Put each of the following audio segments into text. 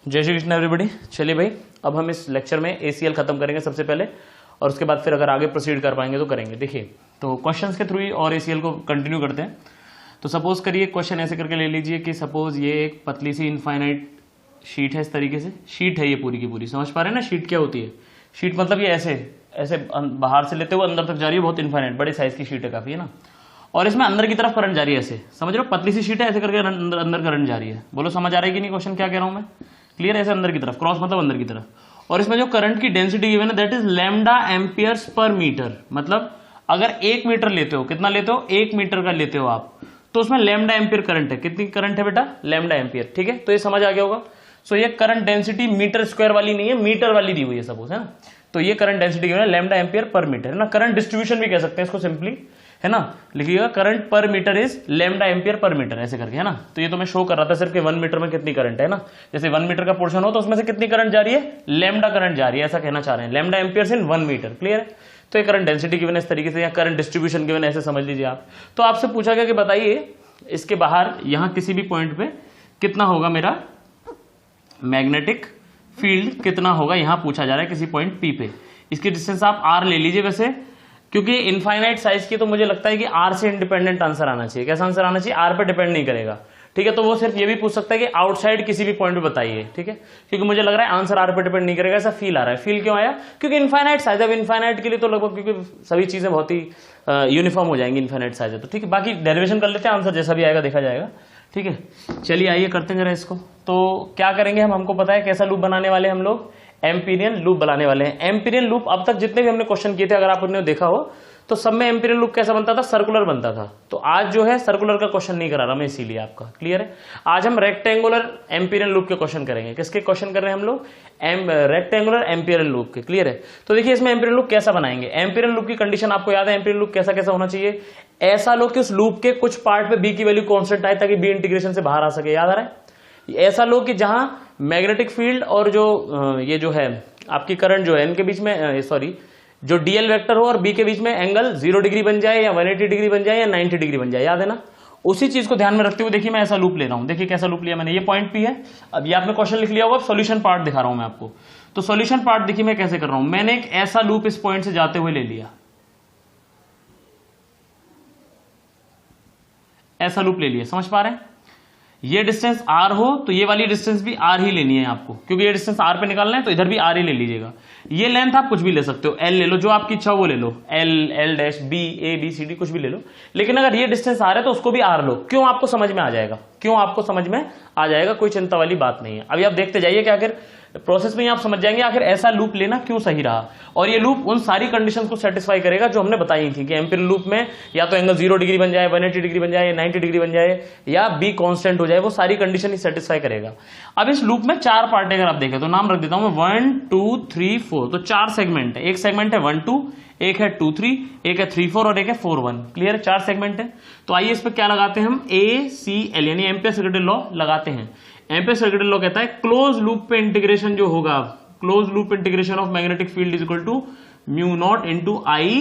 जय श्री कृष्ण एवरीबॉडी। चलिए भाई, अब हम इस लेक्चर में ACL खत्म करेंगे सबसे पहले, और उसके बाद फिर अगर आगे प्रोसीड कर पाएंगे तो करेंगे। देखिए, तो क्वेश्चंस के थ्रू ही और ACL को कंटिन्यू करते हैं। तो सपोज करिए क्वेश्चन ऐसे करके ले लीजिए कि सपोज ये एक पतली सी इनफाइनाइट शीट है, इस तरीके से शीट है ये पूरी की पूरी। समझ पा रहे हैं ना शीट क्या होती है? शीट मतलब ये ऐसे ऐसे बाहर से लेते हुए अंदर तक जा रही है, बहुत इनफाइनाइट बड़े साइज की शीट है काफी, है ना। और इसमें अंदर की तरफ करंट जा रही है, ऐसे समझ रहे हो, पतली सी शीट है, ऐसे करके अंदर करंट जा रही है। बोलो समझ आ रहा है कि नहीं क्वेश्चन क्या कह रहा हूं मैं? क्लियर? ऐसे अंदर की तरफ, क्रॉस मतलब अंदर की तरफ। और इसमें जो करंट की डेंसिटी गिवन है दैट इज लैम्डा एम्पियर्स पर मीटर। मतलब अगर 1 मीटर लेते हो, कितना लेते हो? 1 मीटर का लेते हो आप, तो उसमें लैम्डा एम्पियर करंट है। कितनी करंट है बेटा? Lambda ampere. ठीक है, तो ये समझ आ गया होगा। सो ये करंट डेंसिटी मीटर स्क्वायर वाली नहीं है, मीटर वाली दी हुई है सपोज, है ना। तो ये करंट डेंसिटी गिवन है लैम्डा एम्पियर पर मीटर, है ना। करंट डिस्ट्रीब्यूशन भी कह सकते हैं इसको सिंपली, है ना। लिखिएगा करंट पर metre is lambda ampere per metre, ऐसे करके, है ना। तो ये तो मैं शो कर रहा था सिर्फ कि 1 मीटर में कितनी करंट है ना। जैसे 1 मीटर का पोर्शन हो तो उसमें से कितनी करंट जा रही है? लैम्डा करंट जा रही है, ऐसा कहना चाह रहे हैं। लैम्डा एम्पियर्स इन 1 मीटर। क्लियर है? तो ये करंट डेंसिटी गिवन है इस तरीके से, या करंट डिस्ट्रीब्यूशन गिवन, ऐसे समझ लीजिए आप। तो आपसे पूछा गया कि बताइए इसके बाहर यहां किसी भी पॉइंट पे कितना होगा मेरा मैग्नेटिक फील्ड, कितना होगा, यहां पूछा जा रहा है किसी पॉइंट P पे। इसकी डिस्टेंस आप R ले लीजिए वैसे, क्योंकि इनफाइनाइट साइज की तो मुझे लगता है कि R से इंडिपेंडेंट आंसर आना चाहिए। कैसा आंसर आना चाहिए? R पे डिपेंड नहीं करेगा। ठीक है, तो वो सिर्फ ये भी पूछ सकता है कि आउटसाइड किसी भी पॉइंट पे बताइए। ठीक है, क्योंकि मुझे लग रहा है आंसर R पे डिपेंड नहीं करेगा, ऐसा फील आ रहा है। फील क्यों आया? क्योंकि इनफाइनाइट साइज है। अब इनफाइनाइट के लिए तो लगभग क्योंकि सभी चीजें बहुत ही यूनिफॉर्म हो जाएंगी इनफाइनाइट साइज है तो। ठीक है, बाकी डेरिवेशन कर लेते हैं, आंसर जैसा भी आएगा देखा जाएगा। ठीक है, चलिए आइए करते हैं जरा इसको। तो क्या करेंगे हम, हमको पता है कैसा लूप बनाने वाले हैं हम लोग, एम्पीरियन लूप बनाने वाले हैं। एम्पीरियन लूप अब तक जितने भी हमने क्वेश्चन किए थे, अगर आपने देखा हो तो सब में एम्पीरियन लूप कैसा बनता था? सर्कुलर बनता था। तो आज जो है सर्कुलर का क्वेश्चन नहीं करा रहा मैं, इसीलिए आपका क्लियर है। आज हम रेक्टेंगुलर एम्पीरियन लूप के क्वेश्चन करेंगे। किसके क्वेश्चन कर रहे हैं हम लोग? रेक्टेंगुलर एम्पीरियन लूप के। क्लियर है? तो देखिए इसमें एम्पीरियन लूप कैसा बनाएंगे। एम्पीरियन लूप की कंडीशन आपको याद है, एम्पीरियन लूप कैसा कैसा होना चाहिए? ऐसा लो कि उस लूप के कुछ पार्ट पे बी की वैल्यू कॉन्स्टेंट आए, ताकि बी इंटीग्रेशन से बाहर आ सके। याद आ रहा है? ऐसा लो कि जहां मैग्नेटिक फील्ड और जो ये जो है आपकी करंट जो है, इनके बीच में सॉरी जो डीएल वेक्टर हो और बी के बीच में एंगल 0 डिग्री बन जाए, या 180 डिग्री बन जाए, या 90 डिग्री बन जाए। याद है ना? उसी चीज को ध्यान में रखते हुए देखिए मैं ऐसा लूप ले रहा हूं। देखिए कैसा लूप लिया मैंने, ये पॉइंट P है। अब ये आपने क्वेश्चन लिख लिया होगा, अब सॉल्यूशन पार्ट दिखा रहा हूं मैं आपको। तो सॉल्यूशन पार्ट देखिए मैं कैसे कर रहा हूं। मैंने एक ऐसा लूप इस पॉइंट से जाते हुए ले लिया, ऐसा लूप ले लिया। समझ पा रहे हैं? ये डिस्टेंस R हो तो ये वाली डिस्टेंस भी R ही लेनी है आपको, क्योंकि ये डिस्टेंस R पे निकालना है, तो इधर भी R ही ले लीजिएगा। ये लेंथ आप कुछ भी ले सकते हो, L ले लो, जो आपकी इच्छा वो ले लो, L dash B A B C D कुछ भी ले लो। लेकिन अगर ये डिस्टेंस R है तो उसको भी R लो। क्यों? आपको समझ में आ जाएगा, क्यों आपको समझ में आ जाएगा, कोई चिंता वाली बात नहीं है। अभी आप देखते जाइए कि आखिर प्रोसेस में ही आप समझ जाएंगे आखिर ऐसा लूप लेना क्यों सही रहा। और ये लूप उन सारी कंडीशंस को सेटिस्फाई करेगा जो हमने बताई थी कि एम्पीरियल लूप में या तो एंगल 0 डिग्री बन जाए, 180 डिग्री बन जाए, 90 डिग्री बन जाए, या बी कांस्टेंट हो जाए, वो सारी कंडीशन ही सेटिस्फाई करेगा। अब इस लूप में 4 पार्ट है, अगर आप देखें तो नाम रख देता हूं मैं 1 2 3 4। तो 4 सेगमेंट है। एक सेगमेंट है 1 2, एक है 2 3, एक है 3 4 और एक है 4 1। क्लियर? 4 सेगमेंट है। तो आइए इस पर क्या लगाते हैं हम, ACL यानी एम्पियर सर्किट लॉ लगाते हैं। एम्पियर सर्किट लॉ कहता है क्लोज लूप पे इंटीग्रेशन जो होगा, close loop integration of magnetic field is equal to mu naught into I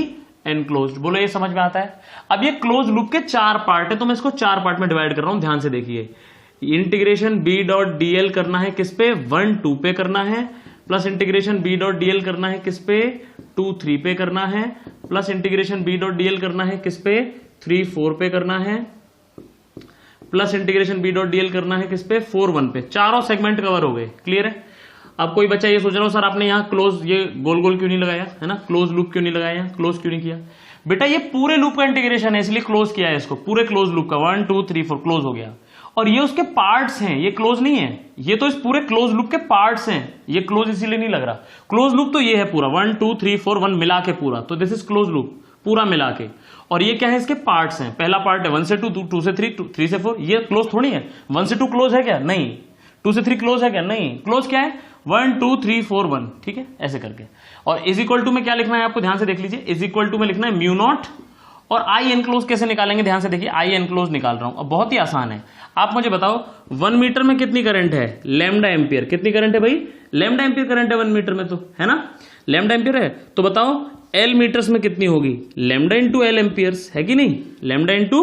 enclosed. बोलो ये समझ में आता है? अब ये क्लोज लूप के 4 पार्ट है, तो मैं इसको 4 पार्ट में डिवाइड कर रहा हूं। ध्यान से देखिए, इंटीग्रेशन बी डॉट डीएल करना है किस पे? 1 2 पे करना है, plus integration B dot DL करना है किस पे? 2 3 पे करना है, plus integration B dot DL करना है किस पे? 3 4 पे करना है, plus integration B dot DL करना है किस पे? 4 1 पे। चारों सेगमेंट कवर हो गए। क्लियर है? अब कोई बच्चा ये सोच रहा हो सर आपने यहाँ क्लोज ये गोल गोल क्यों नहीं लगाया, है ना, क्लोज लूप क्यों नहीं लगाया, क्लोज क्यों नहीं किया? बेटा ये पूरे लूप का इंटीग्रेशन है, इसलिए क्लोज किया है इसको, पूरे क्लोज लूप का 1 2 3 4 क्लोज हो गया। और ये उसके पार्ट्स हैं, ये क्लोज नहीं है, ये तो इस पूरे क्लोज लूप के पार्ट्स हैं। ये क्लोज इसीलिए नहीं लग रहा। क्लोज लूप तो ये है पूरा 1 2 3 4 1 मिला के पूरा, तो दिस इज क्लोज लूप पूरा मिला के। और ये क्या है? इसके पार्ट्स हैं। पहला पार्ट है 1 से 2, 2 से 3, 3 से 4। ये क्लोज थोड़ी है। 1 से 2 क्लोज है क्या? नहीं। 2 से 3 क्लोज है क्या? नहीं। क्लोज क्या है? 1 2 3 4 1। ठीक है, ऐसे करके। और इज इक्वल टू में क्या लिखना है आपको? ध्यान से देख लीजिए, इज इक्वल टू में लिखना है म्यू नॉट। और आई एनक्लोज कैसे निकालेंगे? ध्यान से देखिए, आई एनक्लोज निकाल रहा हूं। अब बहुत ही आसान है। आप मुझे बताओ 1 मीटर में कितनी करंट है? Lambda ampere. कितनी करंट है भाई? लैम्डा एम्पियर करंट है 1 मीटर में, तो है ना, लैम्डा एम्पियर है। तो बताओ L मीटर्स में कितनी होगी? लैम्डा इंटू L एम्पियर्स, है कि नहीं? Lambda into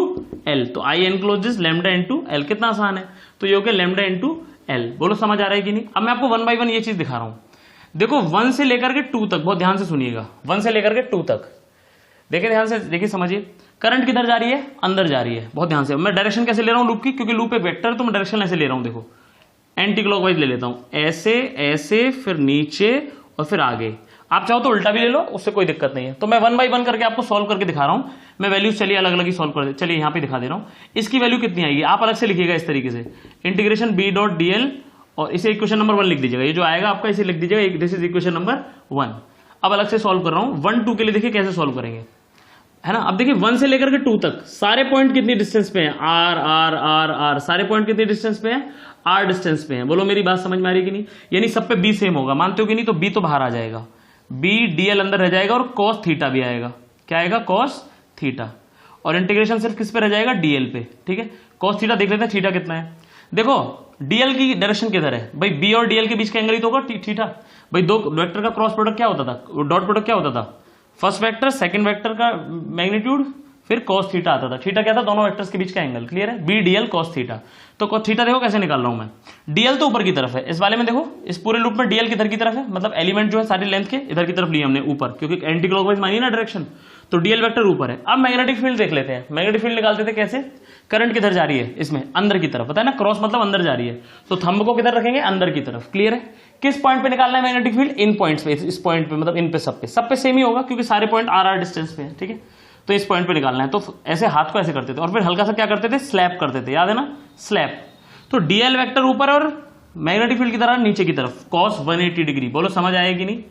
L। तो I enclose is lambda into L। कितना आसान है। तो ये हो गया लैम्डा इंटू L। बोलो समझ आ रहा है कि नहीं। अब मैं आपको 1 बाई 1 ये चीज दिखा रहा हूं। देखो 1 से लेकर के 2 तक, बहुत ध्यान से सुनिएगा, 1 से लेकर के 2 तक देखिए, ध्यान से देखिए, समझिए। करंट किधर जा रही है, अंदर जा रही है, बहुत ध्यान से। मैं डायरेक्शन कैसे ले रहा हूं लूप की, क्योंकि लूप एक वेक्टर, तो मैं डायरेक्शन ऐसे ले रहा हूं, देखो एंटी क्लॉकवाइज ले लेता हूं, ऐसे ऐसे, फिर नीचे और फिर आगे। आप चाहो तो उल्टा भी ले लो, उससे कोई दिक्कत नहीं है। तो मैं 1 बाई 1 करके आपको सॉल्व करके दिखा रहा हूं। मैं वैल्यूज चलिए अलग अलग ही सॉल्व कर दे, चलिए यहां पे दिखा दे रहा हूं। इसकी वैल्यू कितनी आएगी आप अलग से लिखिएगा इस तरीके से, इंटीग्रेशन बी डॉट डीएल, और इसे इक्वेशन नंबर 1 लिख दीजिएगा। ये जो आएगा आपका इसे लिख दीजिएगा, दिस इज इक्वेशन नंबर 1। अब अलग से सॉल्व कर रहा हूं 1 2 के लिए, देखिए कैसे सॉल्व करेंगे, है ना। अब देखिए 1 से लेकर के 2 तक सारे पॉइंट कितनी डिस्टेंस पे हैं, आर आर आर आर, सारे पॉइंट कितनी डिस्टेंस पे हैं, आर डिस्टेंस पे हैं। बोलो मेरी बात समझ में आ रही कि नहीं। यानी सब पे बी सेम होगा, मानते हो कि नहीं। तो बी तो बाहर आ जाएगा, बी डीएल अंदर रह जाएगा, और कॉस थीटा भी आएगा। क्या आएगा, कॉस थीटा। और इंटीग्रेशन सिर्फ किस पे रह जाएगा, डीएल पे, ठीक है। कॉस थीटा देख लेते हैं, थीटा कितना है। देखो डीएल की डायरेक्शन किधर है भाई, बी और डीएल के बीच का एंगल ही तो होगा थीटा। भाई दो वेक्टर का क्रॉस प्रोडक्ट क्या होता था, डॉट प्रोडक्ट क्या होता था, फर्स्ट वेक्टर सेकंड वेक्टर का मैग्नीट्यूड, फिर cos थीटा आता था। थीटा क्या था, दोनों वेक्टर्स के बीच का एंगल। क्लियर है, बी डीएल cos थीटा। तो cos थीटा देखो कैसे निकाल रहा हूं मैं, डीएल तो ऊपर की तरफ है इस वाले में, देखो इस पूरे लूप में डीएल किधर की तरफ है, मतलब एलिमेंट जो है सारी लेंथ के इधर की तरफ लिए हमने ऊपर, क्योंकि एंटी क्लॉकवाइज मानिए ना डायरेक्शन, तो डीएल वेक्टर ऊपर है। अब मैग्नेटिक फील्ड देख लेते हैं, मैग्नेटिक फील्ड निकालते थे कैसे, करंट किधर जा रही है इसमें, अंदर की तरफ, पता है ना, क्रॉस मतलब अंदर जा रही है, तो थंब को किधर रखेंगे, अंदर की तरफ। क्लियर है। किस पॉइंट पे निकालना है मैग्नेटिक फील्ड, इन पॉइंट्स पे, इस पॉइंट पे, मतलब इन पे, सब पे सेम ही होगा, क्योंकि सारे पॉइंट आर आर डिस्टेंस पे है, ठीक है। तो इस पॉइंट पे निकालना है, तो ऐसे हाथ को ऐसे करते थे, और फिर हल्का सा क्या करते थे, स्लैप करते थे, याद है ना, स्लैप। तो डीएल वेक्टर ऊपर और मैग्नेटिक फील्ड की तरह नीचे की तरफ, cos 180 डिग्री। बोलो समझ आएगी कि नहीं।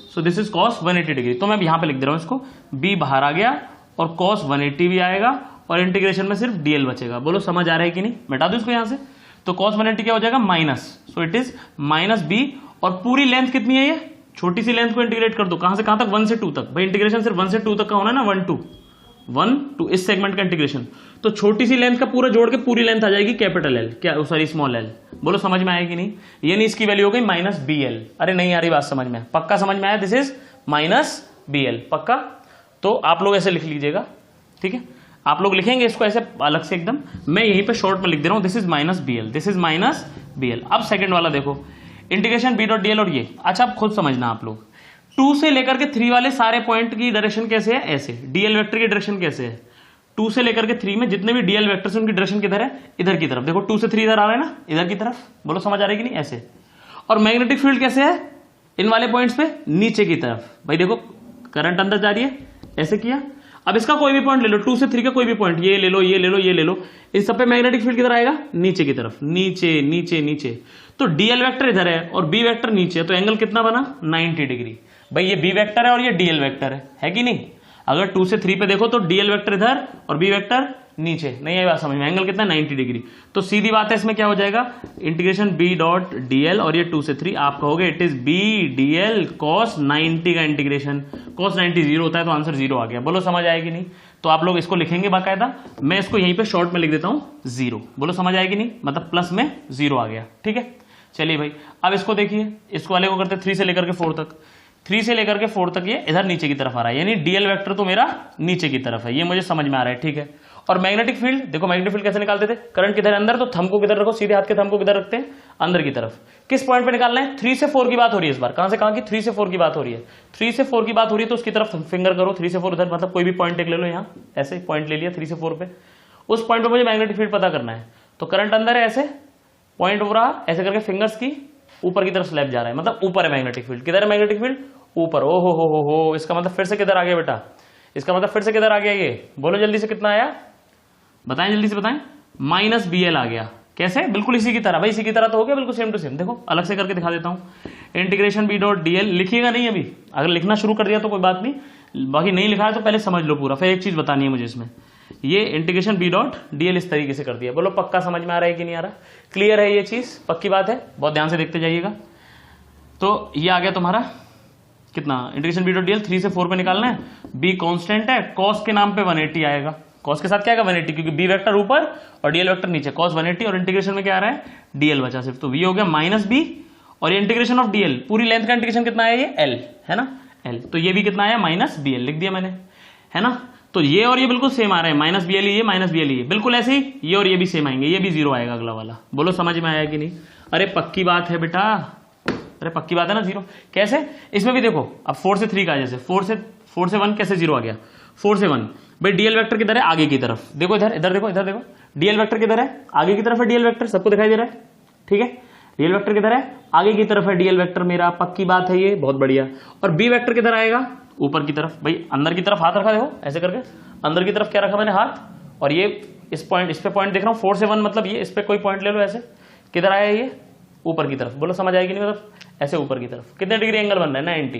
So this is cos 180 degree. तो मैं यहां पे लिख दे रहा हूं इसको, b बाहर आ गया और cos 180 भी आएगा, और इंटीग्रेशन में सिर्फ डीएल बचेगा। बोलो समझ आ रहा है कि नहीं। मिटा दो इसको यहां से, तो cos 180 क्या हो जाएगा, minus, so it is minus B. और पूरी लेंथ कितनी है, ये छोटी सी लेंथ को इंटीग्रेट कर दो, कहां से कहां तक, 1 से 2 तक। भाई इंटीग्रेशन सिर्फ 1 से 2 तक का होना है ना, 1 2 इस सेगमेंट का इंटीग्रेशन। तो छोटी सी लेंथ का पूरा जोड़ के पूरी लेंथ आ जाएगी कैपिटल एल, क्या सॉरी स्मॉल एल। बोलो समझ में आएगी नहीं। ये नहीं, इसकी वैल्यू हो गई माइनस बी एल। अरे नहीं आ रही बात समझ में, पक्का समझ में आया, this is minus B L, पक्का। तो आप लोग ऐसे लिख लीजिएगा, ठीक है। आप लोग लिखेंगे इसको ऐसे अलग से एकदम, मैं यहीं पे शॉर्ट में लिख दे रहा हूं, this is minus B L, this is minus B L. अब सेकंड वाला देखो, इंटीग्रेशन बी डॉट डीएल, और ये अच्छा आप खुद समझना आप लोग, 2 से लेकर के 3 वाले सारे पॉइंट की डायरेक्शन कैसे है, ऐसे। डीएल वेक्टर की डायरेक्शन कैसे है, 2 से लेकर के 3 में जितने भी डीएल वेक्टर्स हैं उनकी डायरेक्शन किधर है, इधर की तरफ। देखो 2 से 3 इधर आ रहा है ना, इधर की तरफ। बोलो समझ आ रही है कि नहीं, ऐसे। और मैग्नेटिक फील्ड कैसे है, इन वाले पॉइंट्स पे नीचे की तरफ। भाई देखो करंट अंदर जा रही है, ऐसे किया। अब इसका कोई भी पॉइंट ले लो, 2 से 3 का कोई भी पॉइंट, ये ले लो, ये ले लो, ये ले लो, इन सब पे मैग्नेटिक फील्ड किधर आएगा, नीचे की तरफ, नीचे नीचे नीचे। तो डीएल वेक्टर इधर है और बी वेक्टर नीचे है, तो एंगल कितना बना, 90 डिग्री। भाई ये बी वेक्टर है और ये डीएल वेक्टर है कि नहीं। अगर 2 से 3 पे देखो तो डीएल वेक्टर इधर और बी वेक्टर नीचे, नहीं है बात समझ में। एंगल कितना, 90 डिग्री। तो सीधी बात है, इसमें क्या हो जाएगा, इंटीग्रेशन बी डॉट डीएल, और ये 2 से 3 आप कहोगे it is B DL cos 90 का इंटीग्रेशन। cos 90 0 होता है, तो आंसर 0 आ गया। बोलो समझ आएगी नहीं। तो आप लोग इसको लिखेंगे बाकायदा, मैं इसको यहीं पे शॉर्ट में लिख देता हूं 0। बोलो समझ आएगी नहीं, मतलब प्लस में 0 आ गया, ठीक है। चलिए भाई अब इसको देखिए, इसको वाले को करते 3 से लेकर के 4 तक, 3 से लेकर के 4 तक ये इधर नीचे की तरफ आ रहा है, यानी डीएल वेक्टर तो मेरा नीचे की तरफ है, ये मुझे समझ में आ रहा है, ठीक है। और मैग्नेटिक फील्ड देखो, मैग्नेटिक फील्ड कैसे निकालते थे, करंट किधर अंदर, तो थंब को किधर रखो, सीधे हाथ के थंब को किधर रखते हैं, अंदर की तरफ। किस पॉइंट पे निकालना है, 3 से 4 की बात हो रही है इस बार। कहां से कहां की, 3 से 4 की बात हो रही है। 3 से 4 की बात हो रही है तो उसकी तरफ फिंगर करो, 3 से 4 इधर, मतलब कोई भी पॉइंट एक ले लो, यहाँ ऐसे पॉइंट ले लिया 3 से 4 पे। उस पॉइंट पे मुझे मैग्नेटिक फील्ड पता करना है। तो करंट अंदर है, ऐसे पॉइंट हो रहा, ऐसे करके फिंगर्स की ऊपर की तरफ स्लैब जा रहा है, मतलब ऊपर है मैग्नेटिक फील्ड। किधर है मैग्नेटिक फील्ड, ऊपर। ओ हो, इसका मतलब फिर से किधर आ गया बेटा, इसका मतलब फिर से किधर आ गया, ये बोलो जल्दी से कितना आया, बताएं जल्दी से बताएं, माइनस बी एल आ गया। कैसे, बिल्कुल इसी की तरह। भाई इसी की तरह तो हो गया, बिल्कुल सेम टू सेम। देखो अलग से करके दिखा देता हूं, इंटीग्रेशन बी डॉट डीएल। लिखिएगा नहीं अभी, अगर लिखना शुरू कर दिया तो कोई बात नहीं, बाकी नहीं लिखा है तो पहले समझ लो पूरा। फिर एक चीज बतानी है मुझे इसमें, ये इंटीग्रेशन बी डॉट डीएल इस तरीके से कर दिया। बोलो पक्का समझ में आ रहा है कि नहीं आ रहा, क्लियर है ये चीज, पक्की बात है, बहुत ध्यान से देखते जाइएगा। तो ये आ गया तुम्हारा कितना, इंटीग्रेशन बी डॉट डीएल 3 से 4 पे निकालना है। बी कांस्टेंट है, कॉस के नाम पे 180 आएगा, कॉस के साथ क्या आएगा 180, क्योंकि बी वेक्टर ऊपर और डीएल वेक्टर नीचे, कॉस 180, और इंटीग्रेशन में क्या आ रहा है, डीएल बचा सिर्फ, तो वी हो गया माइनस बी, और ये इंटीग्रेशन ऑफ डीएल, पूरी लेंथ का इंटीग्रेशन कितना है, ये एल है ना, एल। तो ये भी कितना आया, माइनस बी एल, लिख दिया मैंने, है ना। तो ये और ये बिल्कुल सेम आ रहे हैं, माइनस बी एल, ये माइनस बी एल, ये बिल्कुल ऐसे ही, ये और ये भी सेम आएंगे, ये भी 0 आएगा अगला वाला। बोलो समझ में आया कि नहीं। अरे पक्की बात है बेटा, अरे पक्की बात है ना, 0 कैसे? इसमें भी देखो, अब 4 से 3 का जैसे 4 से 1 कैसे 0 आ गया? 4 से 1 भाई डीएल वेक्टर किधर है? आगे की तरफ। देखो इधर, इधर देखो, इधर देखो, डीएल वेक्टर किधर है? आगे की तरफ है डीएल वेक्टर, सबको दिखाई दे रहा है? ठीक है, डीएल वेक्टर किधर है? आगे की तरफ है डीएल वेक्टर मेरा, पक्की बात है ये, बहुत बढ़िया। और बी वेक्टर किधर आएगा? ऊपर की तरफ। भाई अंदर की तरफ हाथ रखा, देखो ऐसे करके अंदर की तरफ क्या रखा मैंने? हाथ। और ये इस पॉइंट, इस पे पॉइंट देख रहा हूँ 4 से 1 मतलब ये, इस पे कोई पॉइंट ले लो ऐसे, किधर आया ये? ऊपर की तरफ। बोलो समझ आएगी नहीं? मतलब ऐसे ऊपर की तरफ। कितने डिग्री एंगल बन रहा है? 90।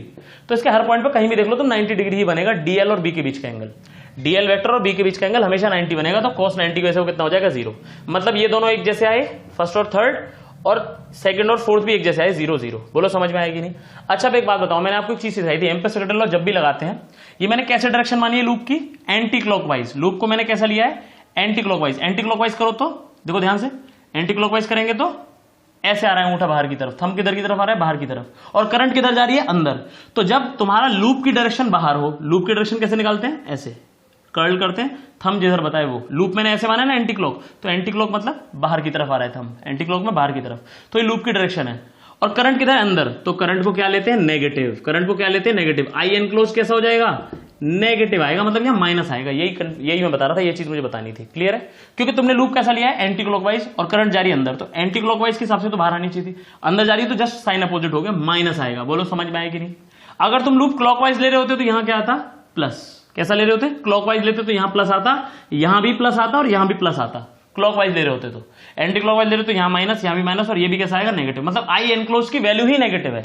तो इसके हर पॉइंट पे कहीं भी देख लो तो 90 डिग्री ही बनेगा, डीएल और बी के बीच का एंगल। डीएल वेक्टर और बी के बीच का एंगल हमेशा 90 बनेगा, तो cos 90 वैसे कितना हो जाएगा? 0। मतलब ये दोनों एक जैसे आए, फर्स्ट और थर्ड, और सेकंड और फोर्थ भी एक जैसे आए, 0 0। बोलो समझ में आएगी नहीं? अच्छा अब एक बात बताओ, मैंने आपको एक चीज सिखाई थी, एम्पियर सेकेंड लॉ जब भी लगाते हैं, ये मैंने कैसे डायरेक्शन मानी है लूप की? Anti clockwise. लूप को मैंने कैसा लिया है? Anti clockwise. एंटी क्लॉकवाइज करो तो देखो ध्यान से, एंटी क्लॉकवाइज करेंगे तो ऐसे आ रहा है अंगूठा बाहर की तरफ, थंब किधर की तरफ आ रहा है? बाहर की तरफ। और करंट किधर जा रही है? अंदर। तो जब तुम्हारा लूप की डायरेक्शन बाहर हो, लूप की डायरेक्शन कैसे निकालते हैं? ऐसे कर्ल करते हैं, थंब जिधर बताए वो। लूप मैंने ऐसे माना है ना एंटी क्लॉक, तो एंटी क्लॉक मतलब बाहर की तरफ आ रहा है थंब, एंटी क्लॉक में बाहर की तरफ, तो ये लूप की डायरेक्शन है। और करंट किधर है? अंदर। तो करंट को क्या लेते हैं? नेगेटिव। करंट को क्या लेते हैं? नेगेटिव। आई एनक्लोज कैसा हो जाएगा? नेगेटिव आएगा, मतलब यहाँ माइनस आएगा। यही मैं बता रहा था, ये चीज मुझे बतानी थी। क्लियर है? क्योंकि तुमने लूप कैसा लिया है? एंटी क्लॉकवाइज, और करंट जा रही है अंदर, तो एंटी क्लॉकवाइज के हिसाब से तो बाहर आनी चाहिए थी, अंदर जा रही है तो जस्ट साइन अपोजिट हो गया, माइनस आएगा। बोलो समझ में आएगी नहीं? अगर तुम लूप क्लॉकवाइज ले रहे होते तो यहाँ क्या आता? प्लस। कैसा ले रहे होते? क्लॉकवाइज लेते तो यहाँ प्लस आता, यहाँ भी प्लस आता और यहाँ भी प्लस आता। क्लॉकवाइज ले रहे होते तो, एंटी क्लॉकवाइज ले रहे तो यहाँ माइनस, यहाँ भी माइनस, और ये भी कैसा आएगा? नेगेटिव। मतलब आई एनक्लोज की वैल्यू ही नेगेटिव है।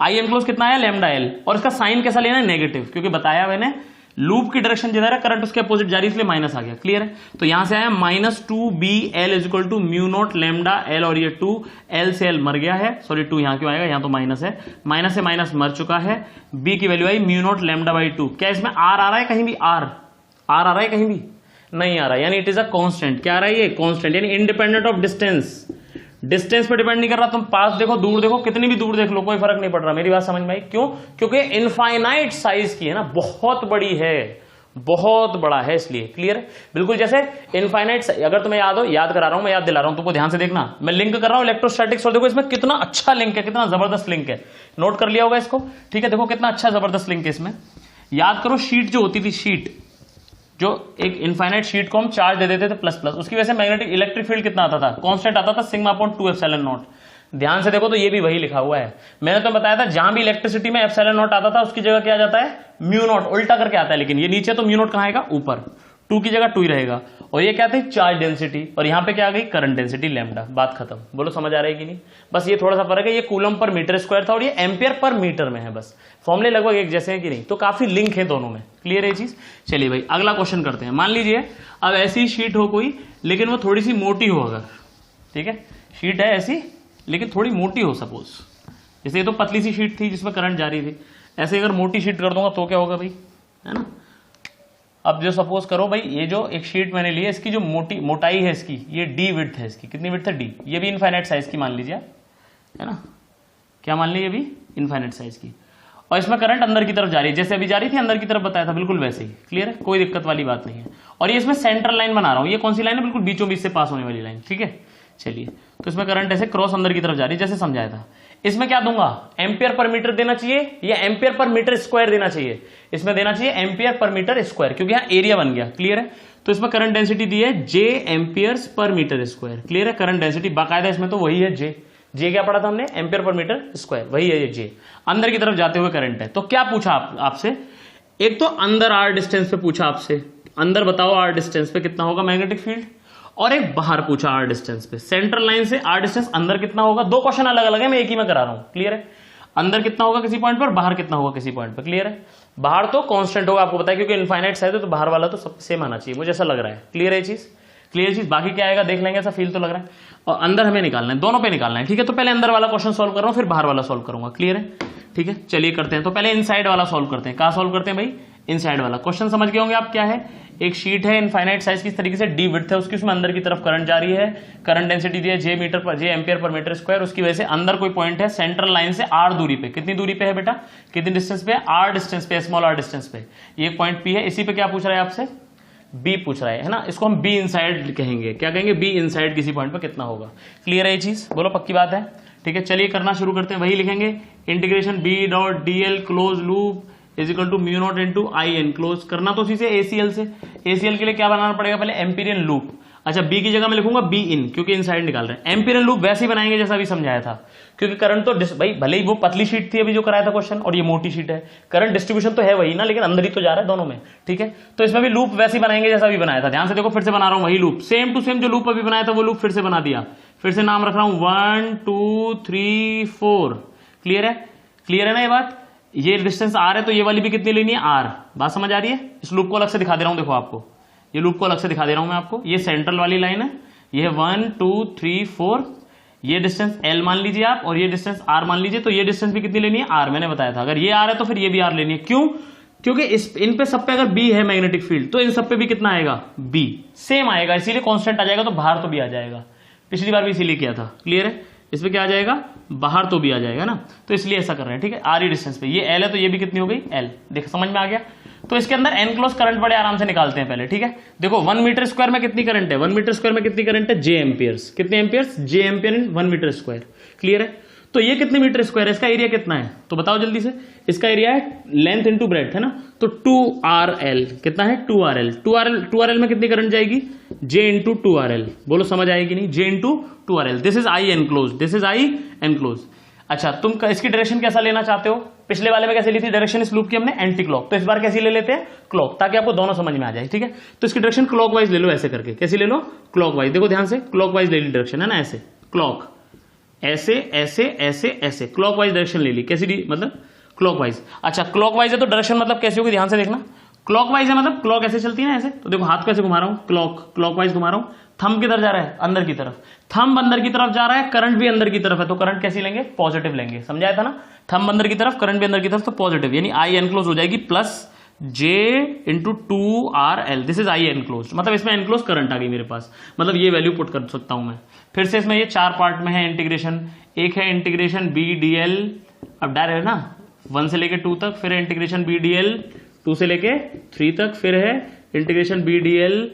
आई एनक्लोज कितना आया? Lambda L. और इसका साइन कैसा लेना है? नेगेटिव, क्योंकि बताया मैंने लूप की डायरेक्शन जिधर है करंट उसके अपोजिट जा रही है, इसलिए माइनस आ गया। क्लियर है? तो यहां से आया -2bl is equal to mu naught lambda L, और ये 2 एल से एल मर गया है, सॉरी 2 यहां क्यों आएगा? यहां तो माइनस है, माइनस से माइनस मर चुका है। b की value I mu naught lambda by 2। क्या इसमें r आ रहा है? कहीं भी r आ रहा है? कहीं भी नहीं आ रहा है, यानी इट इज अ कांस्टेंट। क्या आ रहा है? ये कांस्टेंट, यानी इंडिपेंडेंट ऑफ डिस्टेंस। डिस्टेंस पे डिपेंड नहीं कर रहा, तुम पास देखो, दूर देखो, कितनी भी दूर देख लो, कोई फर्क नहीं पड़ रहा। मेरी बात समझ में आई? क्यों? क्योंकि इनफाइनाइट साइज की है ना, बहुत बड़ी है, बहुत बड़ा है, इसलिए। क्लियर है? बिल्कुल जैसे इनफाइनाइट, अगर तुम्हें याद हो, याद करा रहा हूं मैं, याद दिला रहा हूं तुमको, ध्यान से देखना, मैं लिंक कर रहा हूं इलेक्ट्रोस्टैटिक्स, और देखो इसमें कितना अच्छा लिंक है, कितना जबरदस्त लिंक है। नोट कर लिया होगा इसको? ठीक है, देखो कितना अच्छा जबरदस्त लिंक है इसमें। याद करो, शीट जो होती थी, शीट जो एक इनफाइनाइट शीट को हम चार्ज दे देते थे प्लस प्लस, उसकी वजह से मैग्नेटिक इलेक्ट्रिक फील्ड कितना आता था? कांस्टेंट आता था, सिग्मा अपॉन 2 एप्सिलॉन नॉट। ध्यान से देखो तो ये भी वही लिखा हुआ है। मैंने तो बताया था जहां भी इलेक्ट्रिसिटी में एप्सिलॉन नॉट आता था उसकी जगह क्या आ जाता है? Mu not. उल्टा करके आता है, लेकिन ये नीचे तो म्यू नॉट कहां आएगा? ऊपर। 2 की जगह 2 ही रहेगा। और ये क्या थी? चार्ज डेंसिटी, और यहां पे क्या आ गई? Current density lambda. बात खत्म। बोलो समझ आ रही है कि नहीं? बस ये थोड़ा सा फर्क है, ये कूलम पर मीटर स्क्वायर था और ये एम्पियर पर मीटर में है, बस फॉर्मूले लगभग एक जैसे हैं कि नहीं? तो काफी लिंक है दोनों में। क्लियर है ये चीज? चलिए भाई अगला क्वेश्चन करते हैं। मान लीजिए अब ऐसी शीट हो कोई, लेकिन वो थोड़ी सी मोटी हो, अगर ठीक है शीट है ऐसी लेकिन थोड़ी मोटी हो, सपोज जैसे ये तो पतली सी शीट थी जिसमें करंट जा रही थी, ऐसे अगर मोटी शीट कर दूंगा तो क्या होगा भाई? है ना? अब जो सपोज करो भाई, ये जो एक शीट मैंने ली है, इसकी जो मोटाई है इसकी, ये डी विड्थ है इसकी। कितनी विड्थ है? डी। ये भी इनफाइनाइट साइज की मान लीजिए, है ना? क्या मान ली? ये भी इनफाइनाइट साइज की, और इसमें करंट अंदर की तरफ जा रही है, जैसे अभी जा रही थी अंदर की तरफ बताया था, बिल्कुल वैसे ही। क्लियर है? कोई दिक्कत वाली बात नहीं है। और ये इसमें सेंट्रल लाइन बना रहा हूं, ये कौन सी लाइन है? बिल्कुल बीचों बीच से पास होने वाली लाइन। ठीक है, चलिए, तो इसमें करंट ऐसे क्रॉस अंदर की तरफ जा रही है, जैसे समझाया था। इसमें क्या दूंगा? एम्पियर पर मीटर देना चाहिए या एम्पियर पर मीटर स्क्वायर देना चाहिए? इसमें देना चाहिए एम्पियर पर मीटर स्क्वायर, क्योंकि यहाँ एरिया बन गया। क्लियर है? तो इसमें करंट डेंसिटी दी है जे एम्पियर्स पर मीटर स्क्वायर। क्लियर है? करंट डेंसिटी बाकायदा इसमें तो वही है, जे। जे क्या पढ़ा था हमने? एम्पियर पर मीटर स्क्वायर, वही है ये जे। अंदर की तरफ जाते हुए करंट है। तो क्या पूछा आपसे? एक तो अंदर आर डिस्टेंस पे पूछा आपसे, अंदर बताओ आर डिस्टेंस पे कितना होगा मैग्नेटिक फील्ड, और एक बाहर पूछा आर डिस्टेंस पे। सेंट्रल लाइन से आर डिस्टेंस अंदर कितना होगा? दो क्वेश्चन अलग अलग है, मैं एक ही में करा रहा हूं। क्लियर है? अंदर कितना होगा किसी पॉइंट पर, बाहर कितना होगा किसी पॉइंट पर। क्लियर है? बाहर तो कांस्टेंट होगा, आपको पता है, क्योंकि इनफाइनाइट साइज है तो बाहर वाला तो सब सेम आना चाहिए, मुझे ऐसा लग रहा है। क्लियर है चीज? क्लियर चीज? बाकी क्या आएगा देख लेंगे, ऐसा फील तो लग रहा है। और अंदर हमें निकालना है, दोनों पे निकालना है। ठीक है, तो पहले अंदर वाला क्वेश्चन सोल्व कर रहा हूं, फिर बाहर वाला सोल्व करूंगा। क्लियर है? ठीक है, चलिए करते हैं। तो पहले इनसाइड वाला सोल्व करते हैं। कहां सोल्व करते हैं भाई? इनसाइड वाला। क्वेश्चन समझ गए होंगे आप क्या है? एक शीट है इनफाइनाइट साइज की, इस तरीके से डी विड्थ है उसकी, उसमें अंदर की तरफ करंट जा रही है, करंट डेंसिटी दी है जे एम्पियर पर मीटर स्क्वायर। उसकी वजह से अंदर कोई पॉइंट है सेंट्रल लाइन से आर दूरी पे। कितनी दूरी पे है बेटा? कितनी डिस्टेंस पे? आर डिस्टेंस पे, स्मॉल आर डिस्टेंस पे। ये पॉइंट पी है, इसी पे क्या पूछ रहा है आपसे? बी पूछ रहा है ना, इसको हम बी इनसाइड कहेंगे। क्या कहेंगे? बी इनसाइड किसी पॉइंट पर कितना होगा। क्लियर है ये चीज? बोलो पक्की बात है? ठीक है, चलिए करना शुरू करते हैं। वही लिखेंगे integration B dot D L close loop is equal to mu naught into I N. Close करना तो उसी से एसीएल से। एसीएल के लिए क्या बनाना पड़ेगा? पहले एम्पीरियन लूप। अच्छा, बी की जगह मैं लिखूंगा बी इन, क्योंकि इनसाइड निकाल रहे हैं। एम्पीरियन लूप वैसे ही बनाएंगे जैसा अभी समझाया था, क्योंकि करंट तो भाई भले ही वो पतली शीट थी अभी जो कराया था क्वेश्चन, और ये मोटी शीट है, करंट डिस्ट्रीब्यूशन तो है वही ना, लेकिन अंदर ही तो जा रहा है दोनों में। ठीक है, तो इसमें भी लूप वैसे ही बनाएंगे जैसा अभी बनाया था। ध्यान से देखो, फिर से बना रहा हूं वही लूप, सेम टू सेम जो लूप अभी बनाया था वो लूप फिर से बना दिया। फिर से नाम रख रहा हूं 1 2 3 4। क्लियर है? क्लियर है ना ये बात? ये डिस्टेंस आर है तो ये वाली भी कितनी लेनी है? आर। बात समझ आ रही है? इस लूप को अलग से दिखा दे रहा हूं, देखो आपको ये लूप को अलग से दिखा दे रहा हूं मैं आपको। ये सेंट्रल वाली लाइन है, ये है 1 2 3 4। ये डिस्टेंस L मान लीजिए आप, और ये डिस्टेंस R मान लीजिए। तो ये डिस्टेंस भी कितनी लेनी है? R। मैंने बताया था अगर ये R है तो फिर ये भी R लेनी है। क्यों? क्योंकि इन पे सब पे अगर B है मैग्नेटिक फील्ड, तो इन सब पे भी कितना आएगा? B सेम आएगा, इसीलिए कांस्टेंट आ जाएगा, तो बाहर तो भी आ जाएगा। पिछली बार भी इसीलिए किया था। क्लियर है? इस पे क्या आ जाएगा? बाहर तो भी आ जाएगा ना, तो इसलिए ऐसा कर रहे हैं। ठीक है, R डिस्टेंस पे ये L है तो ये भी कितनी हो गई? L। देखो समझ में आ गया? तो इसके अंदर एनक्लोज करंट बड़े आराम से निकालते हैं पहले। ठीक है, देखो 1 मीटर स्क्वायर में कितनी करंट है? 1 मीटर स्क्वायर में कितनी करंट है? J amperes. कितने amperes? J ampere in 1 metre square. Clear है? तो ये कितने मीटर स्क्वायर है? इसका एरिया कितना है तो बताओ जल्दी से। इसका एरिया है लेंथ इंटू ब्रेड्थ है ना, तो 2RL। कितना है? 2RL। 2RL में कितनी करंट जाएगी? J into 2RL। बोलो समझ आएगी नहीं? J into 2RL। This is I enclose, this is I enclose. अच्छा, तुम इसकी डायरेक्शन कैसा लेना चाहते हो? पिछले वाले में कैसे ली थी डायरेक्शन इस लूप की हमने? Anti clock. तो इस बार कैसी ले लेते हैं? क्लॉक, ताकि आपको दोनों समझ में आ जाए। ठीक है, तो इसकी डायरेक्शन क्लॉकवाइज ले लो, ऐसे करके। कैसी ले लो? क्लॉकवाइज। देखो ध्यान से, क्लॉकवाइज ले ली डायरेक्शन है ना, ऐसे क्लॉक, ऐसे ऐसे ऐसे ऐसे क्लॉकवाइज डायरेक्शन ले ली। कैसी ली? मतलब क्लॉकवाइज। अच्छा, क्लॉकवाइज है तो डायरेक्शन मतलब कैसी होगी? ध्यान से देखना, क्लॉकवाइज है मतलब क्लॉक ऐसे चलती है ना, ऐसे। तो देखो हाथ कैसे घुमा रहा हूं, क्लॉकवाइज घुमा रहा हूं। थंब किधर जा रहा है? अंदर की तरफ। थंब अंदर की तरफ जा रहा है, करंट भी अंदर की तरफ है, तो करंट कैसी लेंगे? पॉजिटिव लेंगे। समझाया था ना? थंब अंदर की तरफ, करंट भी अंदर की तरफ, तो पॉजिटिव, यानी आई एनक्लोज हो जाएगी plus J into 2RL। This is I enclose, मतलब इसमें एनक्लोज करंट आ गई मेरे पास, मतलब ये वैल्यू पुट कर सकता हूं मैं। फिर से इसमें ये 4 पार्ट में है इंटीग्रेशन। एक है इंटीग्रेशन BDL, अब डायरेक्ट है ना 1 से लेके 2 तक, फिर है इंटीग्रेशन BDL 2 से लेके 3 तक, फिर है इंटीग्रेशन BDL,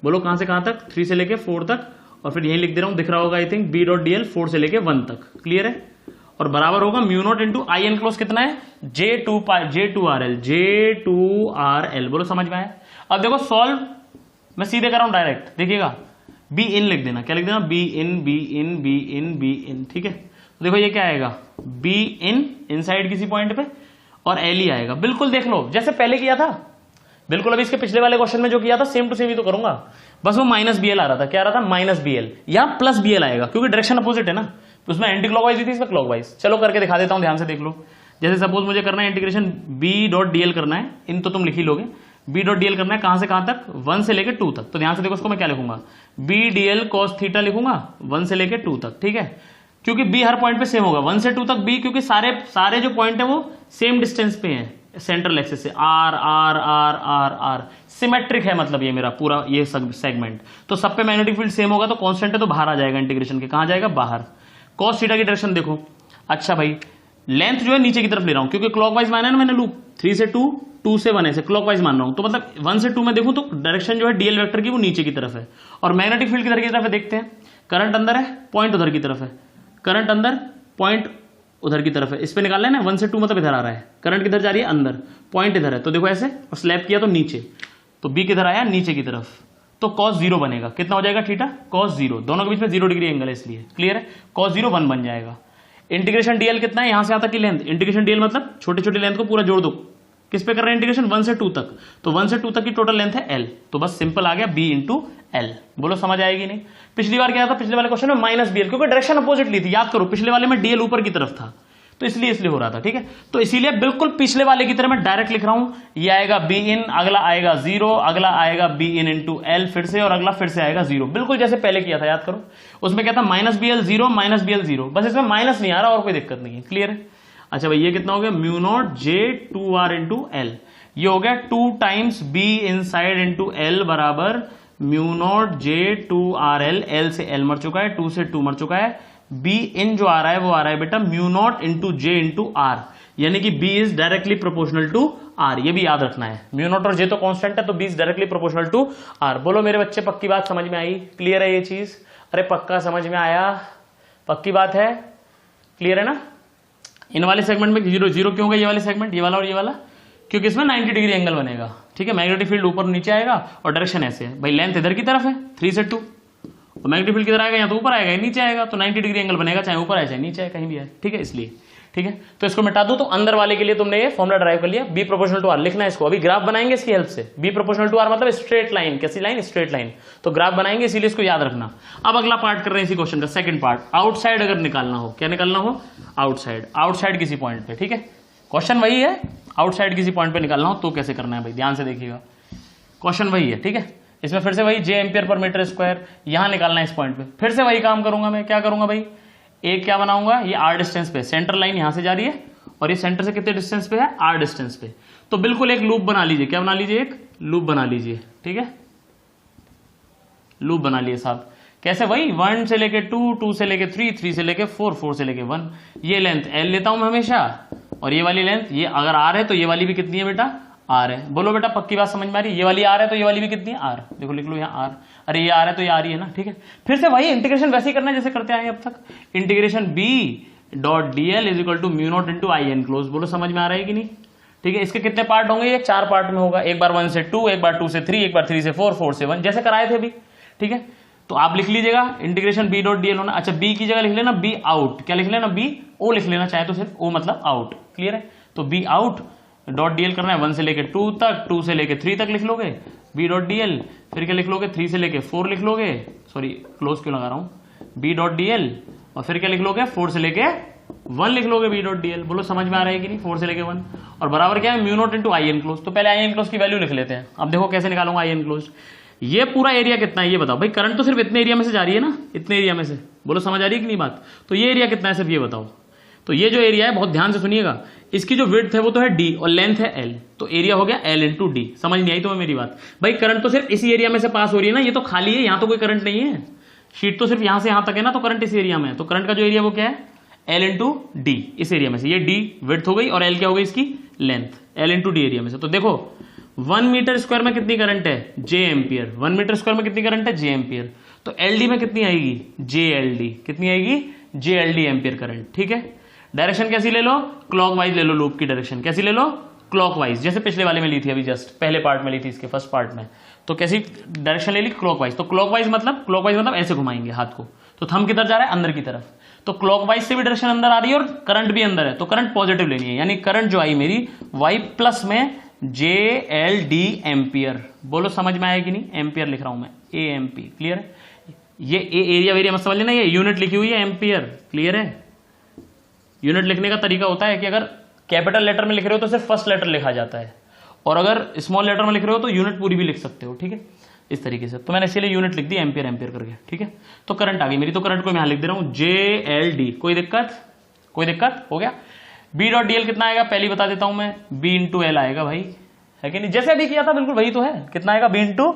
बोलो कहां से कहां तक? 3 से लेके 4 तक, और फिर यही लिख दे रहा हूं, दिख रहा होगा आई थिंक, B.DL 4 से लेके 1 तक। क्लियर है? और बराबर होगा म्यू नॉट इंटू आई एनक्लोज कितना है? J2RL। बोलो समझ में आया? अब देखो सॉल्व मैं सीधे कर रहा हूं डायरेक्ट, देखिएगा बी इन लिख देना। क्या लिख देना? Be in be in be in be in. ठीक है, तो देखो ये क्या आएगा? बी इन इनसाइड किसी पॉइंट पे, और एल ही आएगा। बिल्कुल देख लो जैसे पहले किया था, बिल्कुल अभी इसके पिछले वाले क्वेश्चन में जो किया था सेम टू सेम ही तो करूंगा, बस वो -BL आ रहा था। क्या आ रहा था? -BL। या +BL आएगा, क्योंकि डायरेक्शन अपोजिट है ना, तो उसमें एंटी क्लॉकवाइज थी, इसमें क्लॉकवाइज। चलो करके दिखा देता हूं, ध्यान से देख लो। जैसे सपोज मुझे करना है इंटीग्रेशन B.DL करना है, इन तो तुम लिख ही लोगे। B.DL करना है कहां से कहां तक? 1 से लेके 2 तक। तो ध्यान से देखो, उसको मैं क्या लिखूंगा? BDL cos थीटा लिखूंगा 1 से लेके 2 तक। ठीक है, क्योंकि B हर पॉइंट पे सेम होगा 1 से 2 तक B, क्योंकि सारे जो पॉइंट है वो सेम डिस्टेंस पे हैं सेंट्रल एक्सिस से। R R R R R symmetric है, मतलब ये मेरा पूरा ये सेगमेंट, तो सब पे मैग्नेटिक फील्ड सेम होगा, तो कांस्टेंट है तो बाहर आ जाएगा इंटीग्रेशन के। कहां जाएगा? बाहर। cos थीटा की डायरेक्शन देखो। अच्छा भाई, लेंथ जो है नीचे की तरफ ले रहा हूं, क्योंकि क्लॉकवाइज माना है ना मैंने लूप, 3 से 2, 2 से 1 ऐसे क्लॉकवाइज मान रहा हूं, तो मतलब 1 से 2 में देखूं तो डायरेक्शन जो है डीएल वेक्टर की वो नीचे की तरफ है, और मैग्नेटिक फील्ड किधर की तरफ है? देखते हैं। करंट अंदर है, पॉइंट उधर की तरफ है। करंट अंदर, पॉइंट उधर की तरफ है। इस पे निकालना है ना, 1 से 2 मतलब इधर आ रहा है, करंट किधर जा रही है? अंदर, पॉइंट इधर है, तो देखो ऐसे, और स्लैब किया तो नीचे, तो बी किधर आया? नीचे की तरफ, तो cos 0 बनेगा। कितना हो जाएगा? थीटा cos 0, दोनों के बीच में 0 डिग्री एंगल है इसलिए। क्लियर है? cos 0 1 बन जाएगा। इंटीग्रेशन डीएल कितना है? यहां से यहां तक की लेंथ। इंटीग्रेशन डीएल मतलब छोटी छोटी लेंथ को पूरा जोड़ दो। किस पे कर रहे हैं इंटीग्रेशन? 1 से 2 तक, तो 1 से 2 तक की टोटल लेंथ है L, तो बस सिंपल आ गया B इंटू L। बोलो समझ आएगी नहीं? पिछली बार क्या था? पिछले वाले क्वेश्चन में -BL, क्योंकि डायरेक्शन अपोजिट ली थी, याद करो। पिछले वाले में DL ऊपर की तरफ था, तो इसलिए हो रहा था। ठीक है, तो इसीलिए बिल्कुल पिछले वाले की तरह मैं डायरेक्ट लिख रहा हूं। ये आएगा B इन, अगला आएगा 0, अगला आएगा B इन इंटू L फिर से, और अगला फिर से आएगा 0, बिल्कुल जैसे पहले किया था। याद करो, उसमें क्या था? -BL 0 -BL 0, बस इसमें माइनस नहीं आ रहा और कोई दिक्कत नहीं है। क्लियर है? अच्छा भाई, ये कितना हो गया? Mu not J2R into L। ये हो गया 2 times B inside into L बराबर म्यू नॉट J2RL। L से L मर चुका है, 2 से 2 मर चुका है। B इन जो आ रहा है वो आ रहा है बेटा mu naught into J into R। यानी कि B is directly proportional to R, ये भी याद रखना है। म्यू नॉट और जे तो कांस्टेंट है, तो B is directly proportional to R. बोलो मेरे बच्चे, पक्की बात समझ में आई? क्लियर है ये चीज? अरे पक्का समझ में आया? पक्की बात है? क्लियर है ना? इन वाले सेगमेंट में जीरो जीरो क्यों होगा? ये वाले सेगमेंट, ये वाला और ये वाला, क्योंकि इसमें 90 डिग्री एंगल बनेगा। ठीक है, मैग्नेटिक फील्ड ऊपर नीचे आएगा और डायरेक्शन ऐसे है भाई, लेंथ इधर की तरफ है 3 से 2, तो मैग्नेटिक फील्ड किधर आएगा? यहाँ तो ऊपर आएगा, नीचे आएगा, तो 90 डिग्री एंगल बनेगा, चाहे ऊपर आए चाहे नीचे आए, कहीं भी आए। ठीक है, इसलिए ठीक है, तो इसको मिटा दूं। तो अंदर वाले के लिए तुमने ये फॉर्मुला ड्राइव कर लिया, बी प्रोपोर्शनल टू आर लिखना है इसको। अभी ग्राफ बनाएंगे इसकी हेल्प से। बी प्रोपोर्शनल टू आर मतलब स्ट्रेट लाइन, कैसी लाइन? Straight line. तो ग्राफ बनाएंगे, इसीलिए इसको याद रखना। अब अगला पार्ट कर रहे हैं इसी क्वेश्चन का, सेकंड पार्ट। आउटसाइड अगर निकालना हो, क्या निकालना हो? आउटसाइड। आउटसाइड किसी पॉइंट पे, ठीक है, क्वेश्चन वही है, आउटसाइड किसी पॉइंट पे निकालना हो तो कैसे करना है भाई, ध्यान से देखिएगा, क्वेश्चन वही है। ठीक है, इसमें फिर से वही जे एम्पियर पर मीटर स्क्वायर यहां निकालना है इस पॉइंट पे। फिर से वही काम करूंगा मैं, क्या करूंगा भाई, एक क्या बनाऊंगा, ये आर डिस्टेंस पे, सेंटर लाइन यहां से जा रही है और ये सेंटर से कितने डिस्टेंस पे है? आर डिस्टेंस पे। तो बिल्कुल एक लूप बना लीजिए, क्या बना लीजिए? एक लूप बना लीजिए। ठीक है, लूप बना लिए साहब। कैसे? वही 1 से लेके 2, 2 से लेके 3, 3 से लेके 4, 4 से लेके 1। ये लेंथ एल लेता हूं मैं हमेशा, और ये वाली लेंथ, ये अगर आर है तो ये वाली भी कितनी है बेटा? आर है। बोलो बेटा पक्की बात समझ में आ रही है? ये वाली आर है तो ये वाली भी कितनी है? आर। देखो लिख लो यहाँ आर, अरे ये आर है तो ये आर ही है ना। ठीक है, फिर से वही इंटीग्रेशन वैसे ही करना है जैसे करते आए अब तक। Integration B dot D L is equal to mu naught into I N close. बोलो समझ में आ रहा है कि नहीं? ठीक है, इसके कितने पार्ट होंगे? ये 4 पार्ट में होगा, एक बार 1 से 2, एक बार 2 से 3, एक बार 3 से 4, 4 से 1, जैसे कराए थे अभी। ठीक है, तो आप लिख लीजिएगा integration B dot D L होना। अच्छा, बी की जगह लिख लेना बी आउट, क्या लिख लेना? बी ओ लिख लेना, चाहे तो सिर्फ ओ मतलब आउट। क्लियर है? तो बी आउट डॉट डीएल करना है 1 से लेके 2 तक, 2 से लेके 3 तक लिख लोगे बी डॉट डीएल, फिर क्या लिख लोगे? 3 से लेके 4 लिख लोगे, सॉरी क्लोज क्यों लगा रहा हूं, बी डॉट डीएल, और फिर क्या लिख लोगे? 4 से लेके 1 लिख लोगे बी डॉट डीएल। बोलो समझ में आ रहा है कि नहीं? 4 से लेके 1, और बराबर क्या है? Mu naught into I N close. तो पहले आई एन क्लोज की वैल्यू लिख लेते हैं। अब देखो कैसे निकालूंगा आई एन क्लोज। ये पूरा एरिया कितना है ये बताओ भाई, करंट तो सिर्फ इतने एरिया में से जा रही है ना, इतने एरिया में से। बोलो समझ आ रही है कि नहीं बात? तो ये एरिया कितना है सिर्फ ये बताओ। तो ये जो एरिया है, बहुत ध्यान से सुनिएगा, इसकी जो विड्थ है वो तो है डी और लेंथ है एल, तो एरिया हो गया एल इंटू डी। समझ नहीं आई तुम्हें मेरी बात? भाई करंट तो सिर्फ इसी एरिया में से पास हो रही है ना, ये तो खाली है, यहां तो कोई करंट नहीं है, शीट तो सिर्फ यहां से यहां तक है ना, तो करंट इस एरिया में है। तो करंट का जो एरिया वो क्या है? एल इंटू डी, इस एरिया में से। ये डी विड्थ हो गई और एल क्या हो गई इसकी? Length, L into D area में से। तो देखो 1 मीटर स्क्वायर में कितनी करंट है? जे एम्पियर। 1 मीटर स्क्वायर में कितनी करंट है? जे एम्पियर। तो एल डी में कितनी आएगी? जे एल डी। कितनी आएगी? जे एल डी एम्पियर करंट। ठीक है, डायरेक्शन कैसी ले लो? क्लॉकवाइज ले लो, लूप की डायरेक्शन कैसी ले लो? क्लॉकवाइज, जैसे पिछले वाले में ली थी, अभी जस्ट पहले पार्ट में ली थी, इसके फर्स्ट पार्ट में। तो कैसी डायरेक्शन ले ली? क्लॉकवाइज। तो क्लॉकवाइज मतलब ऐसे घुमाएंगे हाथ को, तो थंब किधर जा रहा है? अंदर की तरफ। तो क्लॉकवाइज से भी डायरेक्शन अंदर आ रही है और करंट भी अंदर है, तो करंट पॉजिटिव लेनी है, यानी करंट जो आई मेरी वाई प्लस में जे एल डी एम्पियर। बोलो समझ में आया कि नहीं? एम्पियर लिख रहा हूं मैं, ए एम पी। क्लियर है? ये एरिया वेरिया मत समझ लेना, ये यूनिट लिखी हुई है एम्पियर। क्लियर है? यूनिट लिखने का तरीका होता है कि अगर कैपिटल लेटर में लिख रहे हो तो सिर्फ फर्स्ट लेटर लिखा जाता है, और अगर स्मॉल लेटर में लिख रहे हो तो यूनिट पूरी भी लिख सकते हो। ठीक है, इस तरीके से। तो मैंने इसीलिए यूनिट लिख दी एम्पियर एम्पियर करके। ठीक है, तो करंट आ गई मेरी, तो करंट को मैं यहां लिख दे रहा हूं जे एल डी। कोई दिक्कत? कोई दिक्कत? हो गया। बी डॉट डी एल कितना आएगा पहले बता देता हूं मैं, बी इंटू एल आएगा भाई, है कि नहीं? जैसे अभी किया था बिल्कुल वही तो है। कितना आएगा? B into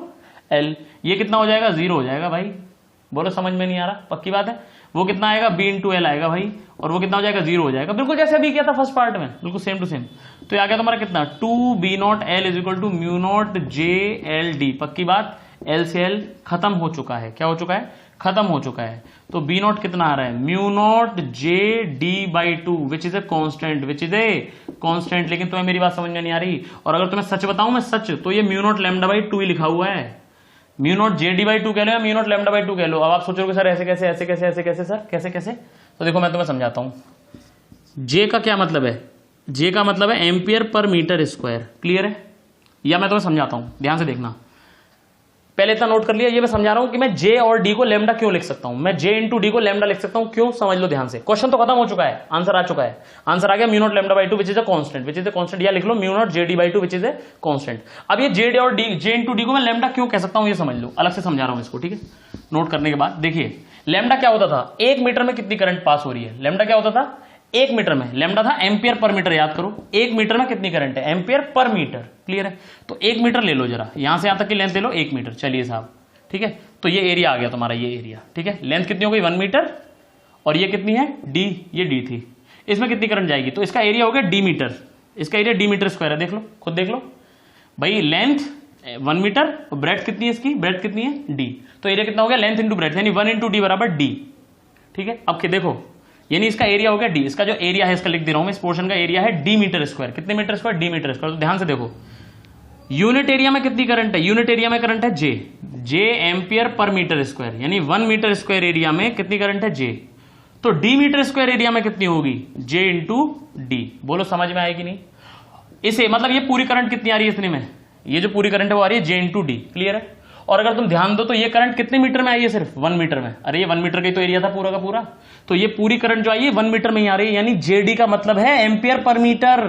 L. ये कितना हो जाएगा? 0 हो जाएगा भाई। बोलो समझ में नहीं आ रहा? पक्की बात है? वो कितना आएगा? बी इंटू एल आएगा भाई, और वो कितना हो जाएगा? 0 हो जाएगा, बिल्कुल जैसे अभी किया था फर्स्ट पार्ट में, बिल्कुल सेम टू सेम। तो आ गया तुम्हारा कितना? 2 B naught L is equal to mu naught J L D. पक्की बात? एल से एल खत्म हो चुका है। क्या हो चुका है? खत्म हो चुका है। तो बी नॉट कितना आ रहा है? Mu naught J D by 2 which is a constant, which is a constant. लेकिन तुम्हें मेरी बात समझ में नहीं आ रही, और अगर तुम्हें सच बताऊं मैं सच, तो ये म्यू नॉट लैम्डा बाई 2 ही लिखा हुआ है। Mu naught J D by 2 कह लो या म्यू नॉट लैम्डा बाई 2 कह लो। अब आप सोचोगे सर ऐसे कैसे, ऐसे कैसे, ऐसे कैसे सर, कैसे कैसे? तो देखो मैं तुम्हें समझाता हूं। जे का क्या मतलब है? जे का मतलब है ampere per metre square. Clear है? या मैं तुम्हें समझाता हूं, ध्यान से देखना। पहले इतना नोट कर लिया, ये मैं समझा रहा हूं कि मैं जे और डी को लैम्डा क्यों लिख सकता हूं, मैं जे इंटू डी को लैम्डा लिख सकता हूं, क्यों? समझ लो ध्यान से। क्वेश्चन तो खत्म हो चुका है, आंसर आ चुका है। आंसर आ गया mu naught lambda by 2 which is a constant, which is a constant. या लिख लो mu naught J D by 2 which is a constant. अब ये जे और डी, जे इंटू डी को मैं लैम्डा क्यों कह सकता हूं ये समझ लो, अलग से समझा रहा हूं इसको। ठीक है, नोट करने के बाद देखिए, लैम्डा क्या होता था? 1 मीटर में कितनी करंट पास हो रही है? लैम्डा क्या होता था? 1 मीटर में। लैम्डा था एम्पियर पर मीटर, याद करो 1 मीटर में कितनी करंट है? Ampere per metre. क्लियर है? तो 1 मीटर ले लो जरा, यहां से यहां तक की लेंथ ले लो 1 मीटर। चलिए साहब, ठीक है, तो ये एरिया आ गया तुम्हारा, ये एरिया। ठीक है, लेंथ कितनी हो गई? 1 मीटर, और ये कितनी है? डी, ये डी थी। इसमें कितनी करंट जाएगी, तो इसका एरिया हो गया डी मीटर, इसका एरिया डी मीटर स्क्वायर है, देख लो खुद देख लो भाई, लेंथ 1 मीटर और ब्रेड्थ कितनी है, इसकी ब्रेड्थ कितनी है डी, तो एरिया कितना हो गया लेंथ इंटू ब्रेड्थ, यानी 1 इंटू डी बराबर डी। ठीक है, अब देखो यानी इसका एरिया हो गया डी, इसका जो एरिया है इसका लिख दे रहा हूं मैं, इस पोर्शन का एरिया है डी मीटर स्क्वायर, कितने metre square D metre square. तो ध्यान से देखो यूनिट एरिया में कितनी करंट है, यूनिट एरिया में करंट है जे एम्पियर पर मीटर स्क्वायर, यानी 1 मीटर स्क्वायर एरिया में कितनी करंट है जे, तो डी मीटर स्क्वायर एरिया में कितनी होगी जे इंटू डी। बोलो समझ में आएगी नहीं, इसे मतलब ये पूरी करंट कितनी आ रही है इतने में, ये जो पूरी करंट है वो आ रही है जे इंटू डी, क्लियर है। और अगर तुम ध्यान दो तो ये करंट कितने मीटर में आई है, सिर्फ 1 मीटर में, अरे ये 1 मीटर का ही तो एरिया था पूरा का पूरा, तो ये पूरी करंट जो आई है 1 मीटर में ही आ रही है, यानी जेडी का मतलब है एम्पियर पर मीटर,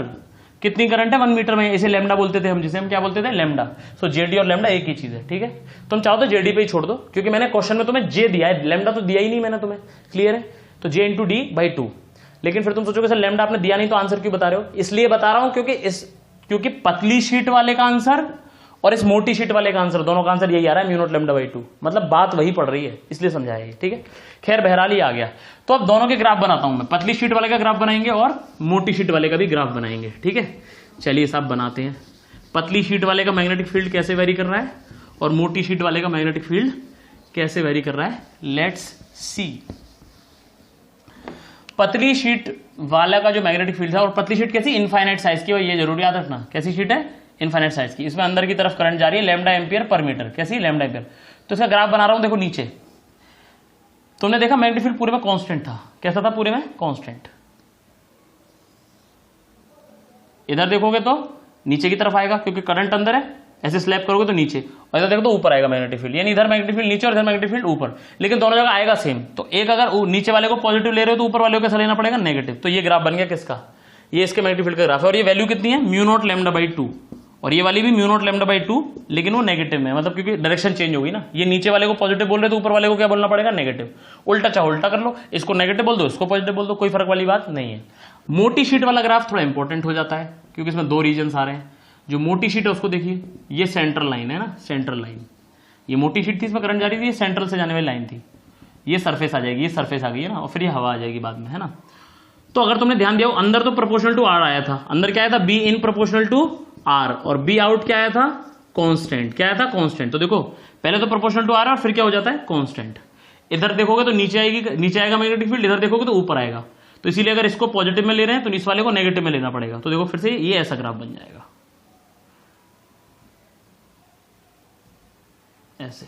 कितनी करंट है 1 मीटर में, इसे लैम्डा बोलते थे हम, जिसे हम क्या बोलते थे लैम्डा। सो जेडी और लैम्डा एक ही चीज है, ठीक है। तुम चाहो तो जेडी पे ही छोड़ दो, क्योंकि मैंने क्वेश्चन में तुम्हें जे दिया है, लैम्डा तो दिया ही नहीं मैंने तुम्हें, क्लियर है। तो जे इंटू डी बाई 2, लेकिन फिर तुम सोचोगे सर लैम्डा आपने दिया नहीं तो आंसर क्यों बता रहे हो, इसलिए बता रहा हूं क्योंकि पतली शीट वाले का आंसर और इस मोटी शीट वाले का आंसर, दोनों का आंसर यही आ रहा है म्यू नॉट लैम्डा बाई 2, मतलब बात वही पड़ रही है, इसलिए समझाया, ठीक है। खैर बहरहाल ही आ गया। तो अब दोनों के ग्राफ बनाता हूं मैं, पतली शीट वाले का ग्राफ बनाएंगे और मोटी शीट वाले का भी ग्राफ बनाएंगे, ठीक है। चलिए सब बनाते हैं। पतली शीट वाले का मैग्नेटिक फील्ड कैसे वेरी कर रहा है और मोटी शीट वाले का मैग्नेटिक फील्ड कैसे वेरी कर रहा है, लेट्स सी। पतली शीट वाला का जो मैग्नेटिक फील्ड है, और पतली शीट कैसी, इनफाइनाइट साइज की, और ये जरूर याद रखना कैसी शीट है, इनफाइनाइट साइज की, इसमें अंदर की तरफ करंट जा रही है लैम्डा एम्पियर पर मीटर, कैसी लैम्डा एम्पियर। तो इसका ग्राफ बना रहा हूं, देखो नीचे तुमने देखा मैग्नेटिक फील्ड पूरे में कांस्टेंट था, कैसा था पूरे में कांस्टेंट, इधर देखोगे तो नीचे की तरफ आएगा क्योंकि करंट अंदर है, ऐसे स्लैप करोगे तो नीचे, और इधर देखो तो ऊपर आएगा मैग्नेटिक फील्ड, यानी इधर मैग्नेटिक फील्ड नीचे और इधर मैग्नेटिक फील्ड ऊपर, लेकिन दोनों जगह आएगा सेम। तो एक अगर नीचे वाले को पॉजिटिव ले रहे हो तो ऊपर वाले को कैसा लेना पड़ेगा नेगेटिव। तो ये ग्राफ बन गया किसका, ये इसके मैग्नेटिक फील्ड का ग्राफ है, और ये वैल्यू कितनी है म्यू नॉट लैम्डा बाई 2, और ये वाली भी म्यू नॉट लैम्डा बाई 2, लेकिन वो नेगेटिव में, मतलब क्योंकि डायरेक्शन चेंज होगी ना, ये नीचे वाले को पॉजिटिव बोल रहे तो ऊपर वाले को क्या बोलना पड़ेगा नेगेटिव, उल्टा चाहे उल्टा कर लो, इसको नेगेटिव बोल दो इसको पॉजिटिव बोल दो, कोई फर्क वाली बात नहीं है। मोटी शीट वाला ग्राफ थोड़ा इंपॉर्टेंट हो जाता है क्योंकि इसमें 2 रीजन आ रहे हैं। जो मोटी शीट है उसको देखिए, ये सेंट्रल लाइन है ना, सेंट्रल लाइन, ये मोटी शीट थी, इसमें करंट जा रही थी, ये सेंट्रल से जाने वाली लाइन थी, ये सरफेस आ जाएगी, ये सरफेस आ गई है ना, और फिर ये हवा आ जाएगी बाद में, है ना। तो अगर तुमने ध्यान दिया अंदर तो प्रोपोर्शनल टू आर आया था, अंदर क्या आया था B in proportional to R, और बी आउट क्या आया था कांस्टेंट, क्या आया था कांस्टेंट। तो देखो पहले तो प्रोपोर्शनल टू आर और फिर क्या हो जाता है कांस्टेंट। इधर देखोगे तो नीचे आएगा मैग्नेटिक फील्ड, इधर देखोगे तो ऊपर आएगा, तो इसीलिए अगर इसको पॉजिटिव में ले रहे हैं तो इस वाले को नेगेटिव में लेना पड़ेगा। तो देखो फिर से ये ऐसा ग्राफ बन जाएगा, ऐसे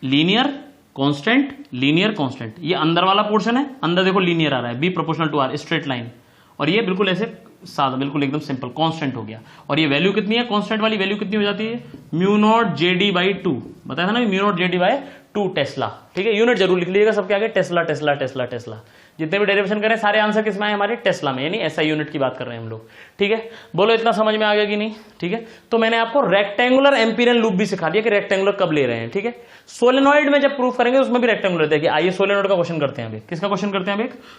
लीनियर कांस्टेंट, लीनियर कांस्टेंट, ये अंदर वाला पोर्शन है, अंदर देखो लीनियर आ रहा है, B proportional to R straight line, और ये बिल्कुल ऐसे सादा, बिल्कुल एकदम सिंपल कांस्टेंट हो गया। और ये वैल्यू कितनी है कांस्टेंट वाली वैल्यू कितनी हो जाती है म्यू नॉट जेडी बाई 2, बताया था ना mu naught JD by 2 Tesla, ठीक है। यूनिट जरूर लिख लीजिएगा सबके आगे, टेस्ला टेस्ला टेस्ला टेस्ला, जितने भी डेरिवेशन करें सारे आंसर किसमें आए हमारे टेस्ला में, यानी ऐसा यूनिट की बात कर रहे हैं हम लोग, ठीक है। बोलो इतना समझ में आ गया कि नहीं, ठीक है। तो मैंने आपको रेक्टेंगुलर एम्पीरियल लूप भी सिखा दिया कि रेक्टेंगुलर कब ले रहे हैं, ठीक है। सोलेनॉइड में जब प्रूफ करेंगे उसमें भी रेक्टेंगुलर, देखिए आइए सोलेनॉइड का क्वेश्चन करते हैं अभी, किसका क्वेश्चन करते हैं अभी,